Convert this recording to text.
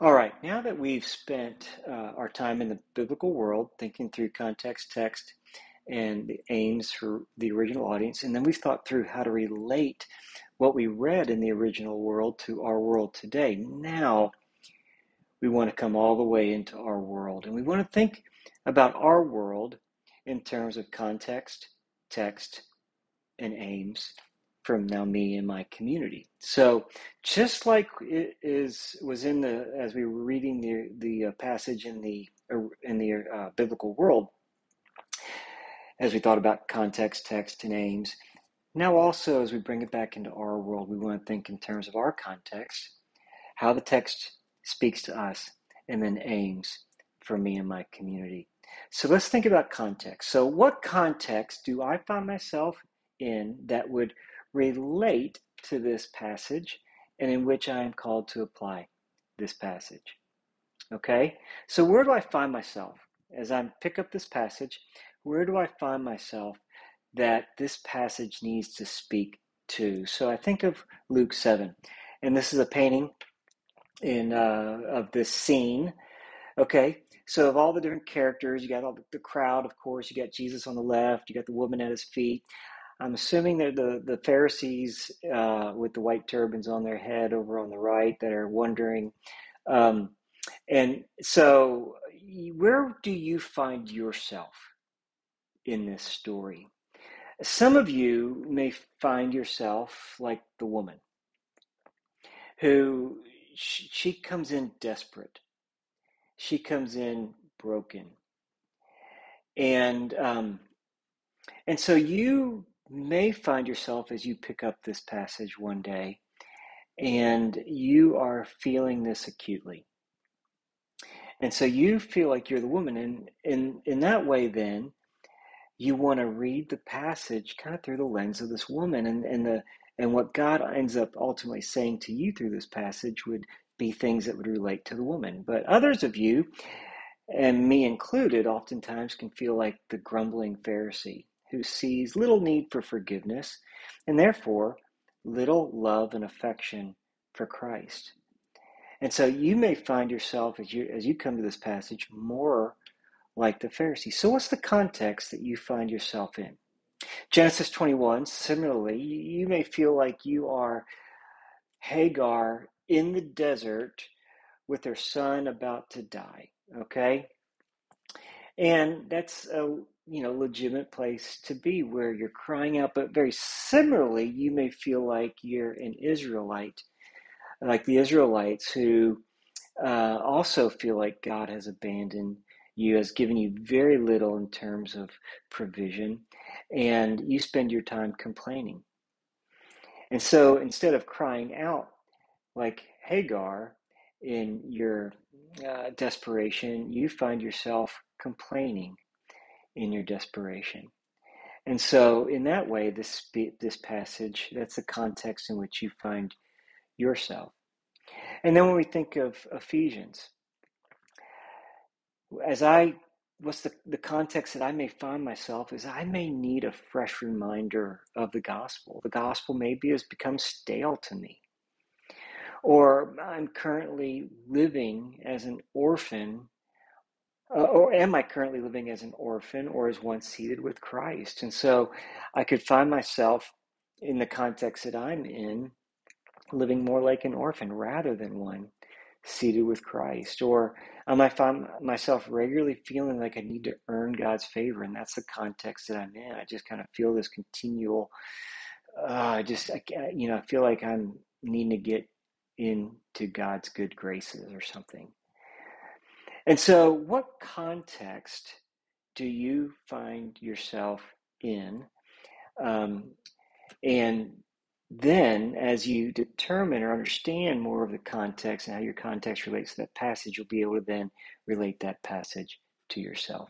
All right, now that we've spent our time in the biblical world thinking through context, text, and the aims for the original audience, and then we've thought through how to relate what we read in the original world to our world today. Now we want to come all the way into our world, and we want to think about our world in terms of context, text, and aims from now me and my community. So just like it is was in the as we were reading the passage in the biblical world, as we thought about context, text, and aims. Now also as we bring it back into our world, we want to think in terms of our context, how the text speaks to us, and then aims for me and my community. So let's think about context. So what context do I find myself in that would relate to this passage and in which I am called to apply this passage? Okay, so where do I find myself as I pick up this passage? Where do I find myself that this passage needs to speak to? So I think of Luke 7, and this is a painting in of this scene. Okay, so of all the different characters, you got all the crowd, of course. You got Jesus on the left. You got the woman at his feet. I'm assuming they're the Pharisees with the white turbans on their head over on the right that are wondering. Um, and so, where do you find yourself in this story? Some of you may find yourself like the woman who she comes in desperate. She comes in broken, and and so you may find yourself as you pick up this passage one day, and you are feeling this acutely, and so you feel like you're the woman, and in that way, then you want to read the passage kind of through the lens of this woman, and what God ends up ultimately saying to you through this passage would be things that would relate to the woman. But others of you, and me included, oftentimes can feel like the grumbling Pharisee who sees little need for forgiveness and therefore little love and affection for Christ. And so you may find yourself as you come to this passage more like the Pharisee. So what's the context that you find yourself in? Genesis 21, similarly, you may feel like you are Hagar in the desert with her son about to die, okay? And that's a legitimate place to be where you're crying out, but very similarly, you may feel like you're an Israelite, like the Israelites who also feel like God has abandoned you, has given you very little in terms of provision, and you spend your time complaining. And so instead of crying out like Hagar in your desperation, you find yourself complaining in your desperation. And so, in that way, this passage, that's the context in which you find yourself. And then when we think of Ephesians, as I what's the context that I may find myself is I may need a fresh reminder of the gospel. The gospel maybe has become stale to me. Or I'm currently living as an orphan, or am I currently living as an orphan or as one seated with Christ? And so I could find myself in the context that I'm in, living more like an orphan rather than one seated with Christ. Or I might find myself regularly feeling like I need to earn God's favor, and that's the context that I'm in. I just kind of feel this continual, I feel like I'm needing to get into God's good graces or something. And so, what context do you find yourself in? Um, and then, as you determine or understand more of the context and how your context relates to that passage, you'll be able to then relate that passage to yourself.